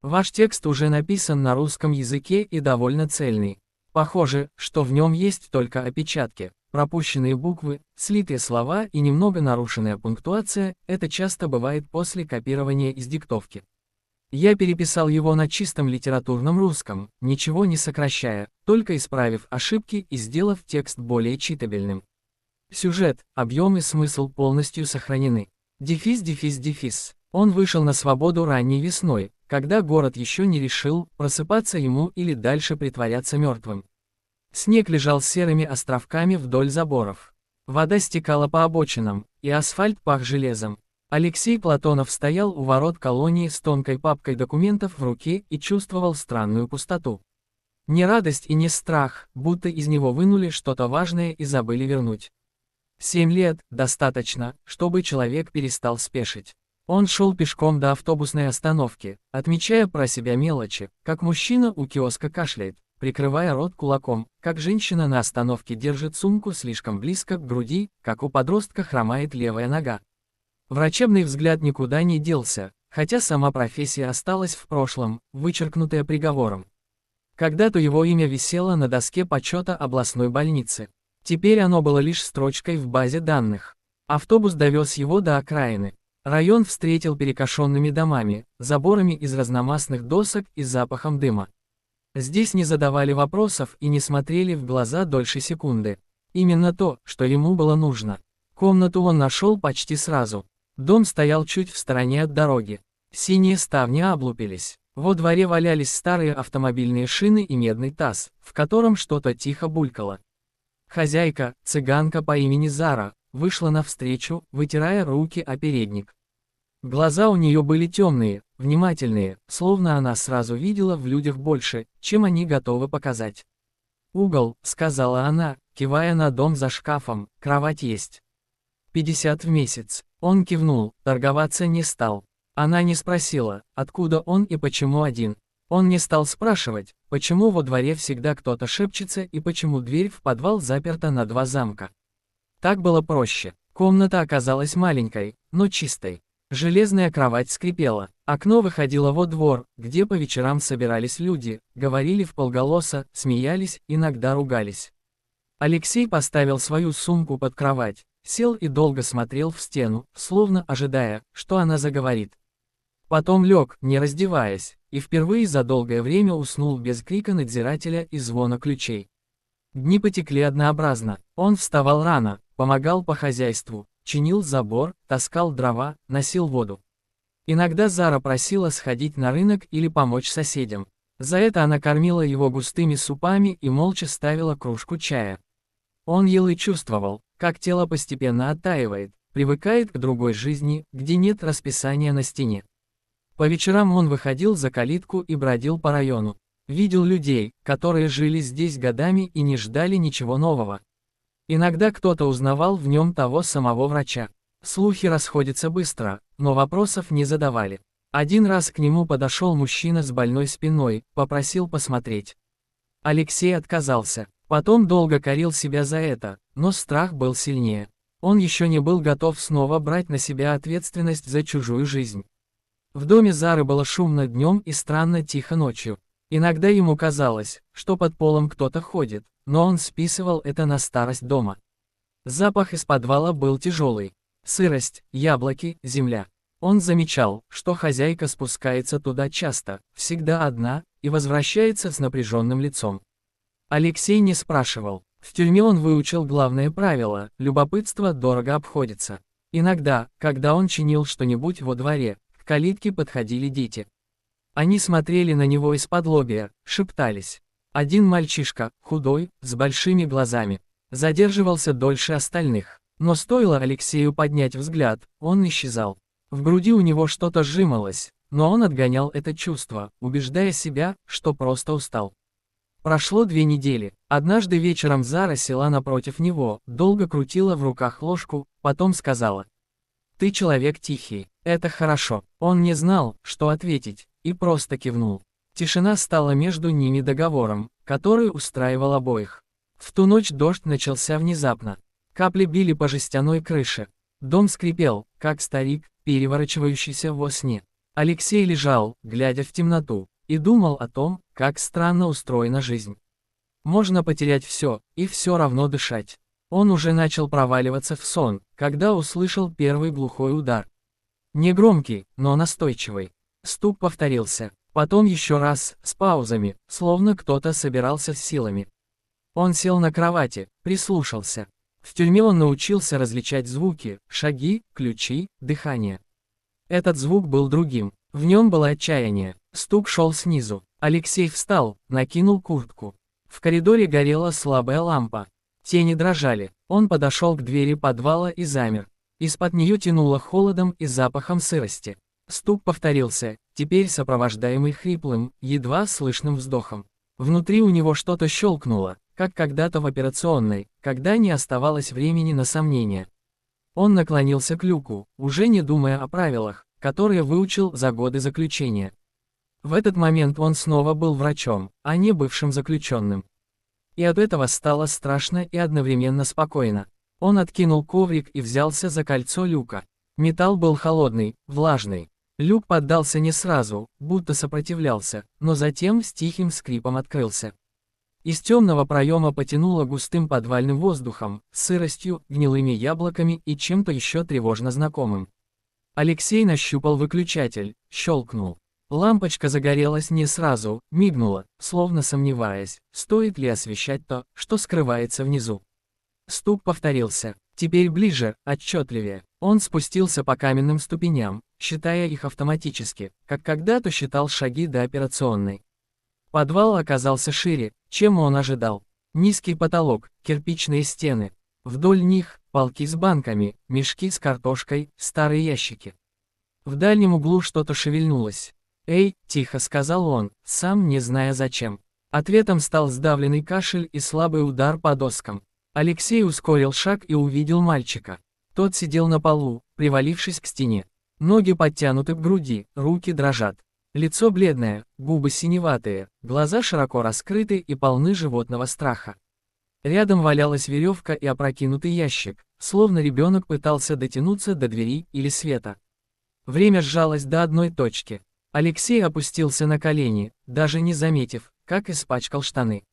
Ваш текст уже написан на русском языке и довольно цельный. Похоже, что в нем есть только опечатки, пропущенные буквы, слитые слова и немного нарушенная пунктуация, это часто бывает после копирования из диктовки. Я переписал его на чистом литературном русском, ничего не сокращая, только исправив ошибки и сделав текст более читабельным. Сюжет, объем и смысл полностью сохранены. Дефис. Он вышел на свободу ранней весной, когда город еще не решил, просыпаться ему или дальше притворяться мертвым. Снег лежал серыми островками вдоль заборов. Вода стекала по обочинам, и асфальт пах железом. Алексей Платонов стоял у ворот колонии с тонкой папкой документов в руке и чувствовал странную пустоту. Не радость и не страх, будто из него вынули что-то важное и забыли вернуть. 7 лет – достаточно, чтобы человек перестал спешить. Он шел пешком до автобусной остановки, отмечая про себя мелочи, как мужчина у киоска кашляет, прикрывая рот кулаком, как женщина на остановке держит сумку слишком близко к груди, как у подростка хромает левая нога. Врачебный взгляд никуда не делся, хотя сама профессия осталась в прошлом, вычеркнутая приговором. Когда-то его имя висело на доске почета областной больницы. Теперь оно было лишь строчкой в базе данных. Автобус довез его до окраины. Район встретил перекошенными домами, заборами из разномастных досок и запахом дыма. Здесь не задавали вопросов и не смотрели в глаза дольше секунды. Именно то, что ему было нужно. Комнату он нашел почти сразу. Дом стоял чуть в стороне от дороги. Синие ставни облупились. Во дворе валялись старые автомобильные шины и медный таз, в котором что-то тихо булькало. Хозяйка, цыганка по имени Зара, вышла навстречу, вытирая руки о передник. Глаза у нее были темные, внимательные, словно она сразу видела в людях больше, чем они готовы показать. «Угол», — сказала она, кивая на дом за шкафом, — «кровать есть». 50 в месяц. Он кивнул, торговаться не стал. Она не спросила, откуда он и почему один. Он не стал спрашивать, почему во дворе всегда кто-то шепчется и почему дверь в подвал заперта на 2 замка. Так было проще. Комната оказалась маленькой, но чистой. Железная кровать скрипела. Окно выходило во двор, где по вечерам собирались люди, говорили вполголоса, смеялись, иногда ругались. Алексей поставил свою сумку под кровать, сел и долго смотрел в стену, словно ожидая, что она заговорит. Потом лег, не раздеваясь, и впервые за долгое время уснул без крика надзирателя и звона ключей. Дни потекли однообразно. Он вставал рано, помогал по хозяйству, чинил забор, таскал дрова, носил воду. Иногда Зара просила сходить на рынок или помочь соседям. За это она кормила его густыми супами и молча ставила кружку чая. Он ел и чувствовал, как тело постепенно оттаивает, привыкает к другой жизни, где нет расписания на стене. По вечерам он выходил за калитку и бродил по району. Видел людей, которые жили здесь годами и не ждали ничего нового. Иногда кто-то узнавал в нем того самого врача. Слухи расходятся быстро, но вопросов не задавали. Один раз к нему подошел мужчина с больной спиной, попросил посмотреть. Алексей отказался. Потом долго корил себя за это, но страх был сильнее. Он еще не был готов снова брать на себя ответственность за чужую жизнь. В доме Зары было шумно днем и странно тихо ночью. Иногда ему казалось, что под полом кто-то ходит, но он списывал это на старость дома. Запах из подвала был тяжелый. Сырость, яблоки, земля. Он замечал, что хозяйка спускается туда часто, всегда одна, и возвращается с напряженным лицом. Алексей не спрашивал. В тюрьме он выучил главное правило – любопытство дорого обходится. Иногда, когда он чинил что-нибудь во дворе, к калитке подходили дети. Они смотрели на него из-под-лобья, шептались. Один мальчишка, худой, с большими глазами, задерживался дольше остальных. Но стоило Алексею поднять взгляд, он исчезал. В груди у него что-то сжималось, но он отгонял это чувство, убеждая себя, что просто устал. Прошло 2 недели. Однажды вечером Зара села напротив него, долго крутила в руках ложку, потом сказала: «Ты человек тихий, это хорошо». Он не знал, что ответить, и просто кивнул. Тишина стала между ними договором, который устраивал обоих. В ту ночь дождь начался внезапно. Капли били по жестяной крыше. Дом скрипел, как старик, переворачивающийся во сне. Алексей лежал, глядя в темноту, и думал о том, как странно устроена жизнь. Можно потерять все, и все равно дышать. Он уже начал проваливаться в сон, когда услышал первый глухой удар. Негромкий, но настойчивый. Стук повторился. Потом еще раз, с паузами, словно кто-то собирался с силами. Он сел на кровати, прислушался. В тюрьме он научился различать звуки, шаги, ключи, дыхание. Этот звук был другим. В нем было отчаяние. Стук шел снизу. Алексей встал, накинул куртку. В коридоре горела слабая лампа. Тени дрожали. Он подошел к двери подвала и замер. Из-под нее тянуло холодом и запахом сырости. Стук повторился, теперь сопровождаемый хриплым, едва слышным вздохом. Внутри у него что-то щелкнуло, как когда-то в операционной, когда не оставалось времени на сомнения. Он наклонился к люку, уже не думая о правилах, которые выучил за годы заключения. В этот момент он снова был врачом, а не бывшим заключенным. И от этого стало страшно и одновременно спокойно. Он откинул коврик и взялся за кольцо люка. Металл был холодный, влажный. Люк поддался не сразу, будто сопротивлялся, но затем с тихим скрипом открылся. Из темного проема потянуло густым подвальным воздухом, сыростью, гнилыми яблоками и чем-то еще тревожно знакомым. Алексей нащупал выключатель, щелкнул. Лампочка загорелась не сразу, мигнула, словно сомневаясь, стоит ли освещать то, что скрывается внизу. Стук повторился, теперь ближе, отчетливее. Он спустился по каменным ступеням, считая их автоматически, как когда-то считал шаги до операционной. Подвал оказался шире, чем он ожидал. Низкий потолок, кирпичные стены. Вдоль них – полки с банками, мешки с картошкой, старые ящики. В дальнем углу что-то шевельнулось. «Эй!» – тихо сказал он, сам не зная зачем. Ответом стал сдавленный кашель и слабый удар по доскам. Алексей ускорил шаг и увидел мальчика. Тот сидел на полу, привалившись к стене. Ноги подтянуты к груди, руки дрожат. Лицо бледное, губы синеватые, глаза широко раскрыты и полны животного страха. Рядом валялась веревка и опрокинутый ящик, словно ребенок пытался дотянуться до двери или света. Время сжалось до одной точки. Алексей опустился на колени, даже не заметив, как испачкал штаны.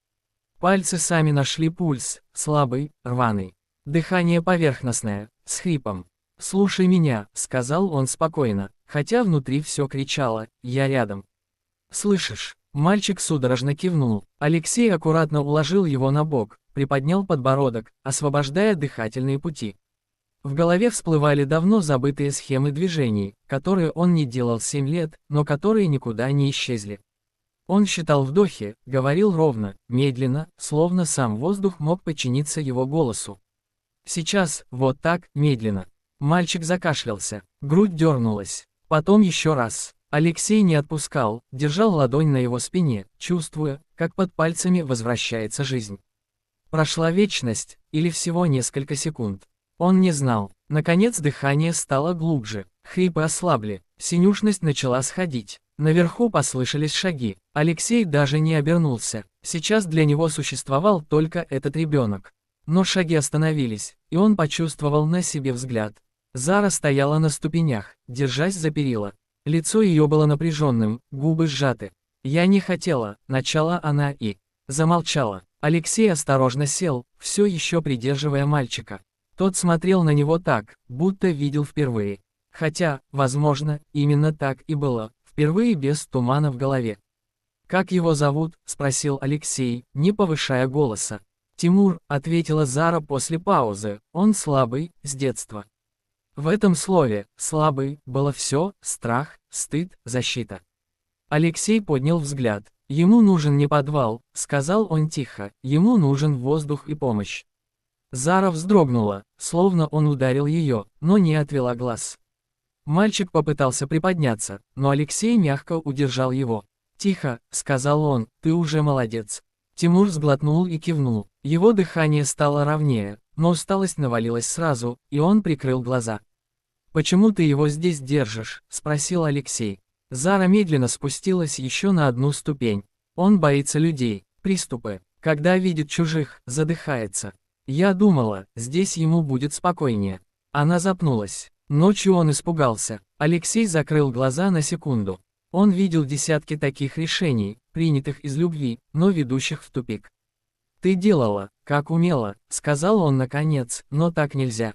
Пальцы сами нашли пульс, слабый, рваный. Дыхание поверхностное, с хрипом. «Слушай меня», — сказал он спокойно, хотя внутри все кричало: «Я рядом». «Слышишь?» Мальчик судорожно кивнул. Алексей аккуратно уложил его на бок, приподнял подбородок, освобождая дыхательные пути. В голове всплывали давно забытые схемы движений, которые он не делал 7 лет, но которые никуда не исчезли. Он считал вдохи, говорил ровно, медленно, словно сам воздух мог подчиниться его голосу. Сейчас, вот так, медленно. Мальчик закашлялся, грудь дернулась. Потом еще раз. Алексей не отпускал, держал ладонь на его спине, чувствуя, как под пальцами возвращается жизнь. Прошла вечность, или всего несколько секунд. Он не знал. Наконец дыхание стало глубже, хрипы ослабли, синюшность начала сходить. Наверху послышались шаги. Алексей даже не обернулся. Сейчас для него существовал только этот ребенок. Но шаги остановились, и он почувствовал на себе взгляд. Зара стояла на ступенях, держась за перила. Лицо ее было напряженным, губы сжаты. «Я не хотела», — начала она и замолчала. Алексей осторожно сел, все еще придерживая мальчика. Тот смотрел на него так, будто видел впервые. Хотя, возможно, именно так и было, впервые без тумана в голове. «Как его зовут?» — спросил Алексей, не повышая голоса. «Тимур», — ответила Зара после паузы, — «он слабый, с детства». В этом слове «слабый» было все: страх, стыд, защита. Алексей поднял взгляд. «Ему нужен не подвал», — сказал он тихо, — «ему нужен воздух и помощь». Зара вздрогнула, словно он ударил ее, но не отвела глаз. Мальчик попытался приподняться, но Алексей мягко удержал его. «Тихо», — сказал он, — «ты уже молодец». Тимур сглотнул и кивнул. Его дыхание стало ровнее, но усталость навалилась сразу, и он прикрыл глаза. «Почему ты его здесь держишь?» – спросил Алексей. Зара медленно спустилась еще на одну ступень. Он боится людей, приступы. Когда видит чужих, задыхается. Я думала, здесь ему будет спокойнее. Она запнулась. Ночью он испугался. Алексей закрыл глаза на секунду. Он видел десятки таких решений, принятых из любви, но ведущих в тупик. «Ты делала, как умела», — сказал он наконец, — «но так нельзя».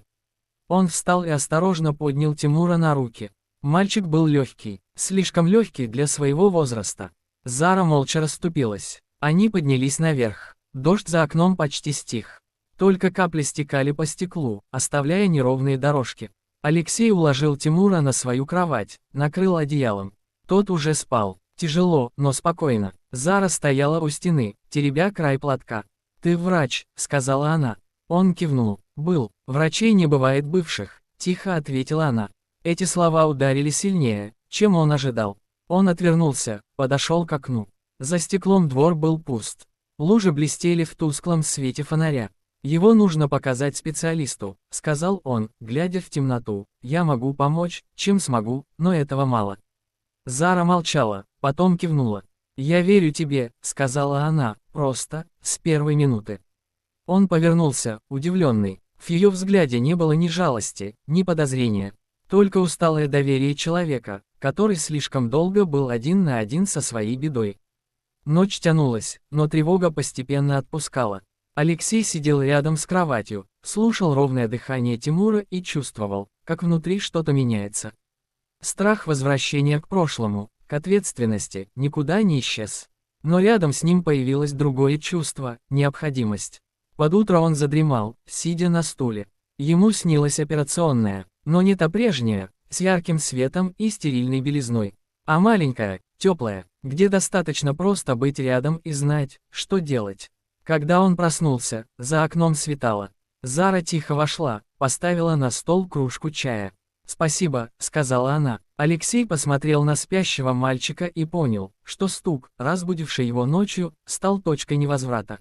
Он встал и осторожно поднял Тимура на руки. Мальчик был легкий, слишком легкий для своего возраста. Зара молча расступилась. Они поднялись наверх. Дождь за окном почти стих. Только капли стекали по стеклу, оставляя неровные дорожки. Алексей уложил Тимура на свою кровать, накрыл одеялом. Тот уже спал. Тяжело, но спокойно. Зара стояла у стены, теребя край платка. «Ты врач», — сказала она. Он кивнул. «Был. Врачей не бывает бывших», — тихо ответила она. Эти слова ударили сильнее, чем он ожидал. Он отвернулся, подошел к окну. За стеклом двор был пуст. Лужи блестели в тусклом свете фонаря. «Его нужно показать специалисту», — сказал он, глядя в темноту. «Я могу помочь, чем смогу, но этого мало». Зара молчала, потом кивнула. «Я верю тебе», — сказала она, — «просто, с первой минуты». Он повернулся, удивленный. В ее взгляде не было ни жалости, ни подозрения. Только усталое доверие человека, который слишком долго был один на один со своей бедой. Ночь тянулась, но тревога постепенно отпускала. Алексей сидел рядом с кроватью, слушал ровное дыхание Тимура и чувствовал, как внутри что-то меняется. Страх возвращения к прошлому, к ответственности, никуда не исчез. Но рядом с ним появилось другое чувство – необходимость. Под утро он задремал, сидя на стуле. Ему снилась операционная, но не та прежняя, с ярким светом и стерильной белизной, а маленькая, теплая, где достаточно просто быть рядом и знать, что делать. Когда он проснулся, за окном светало. Зара тихо вошла, поставила на стол кружку чая. «Спасибо», — сказала она. Алексей посмотрел на спящего мальчика и понял, что стук, разбудивший его ночью, стал точкой невозврата.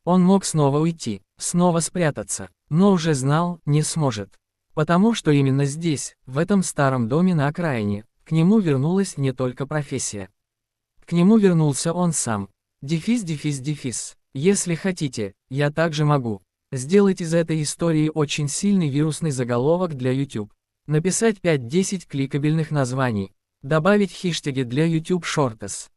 Он мог снова уйти, снова спрятаться, но уже знал, не сможет. Потому что именно здесь, в этом старом доме на окраине, к нему вернулась не только профессия. К нему вернулся он сам. Дефис. Если хотите, я также могу. Сделать из этой истории очень сильный вирусный заголовок для YouTube. Написать 5-10 кликабельных названий. Добавить хештеги для YouTube Shorts.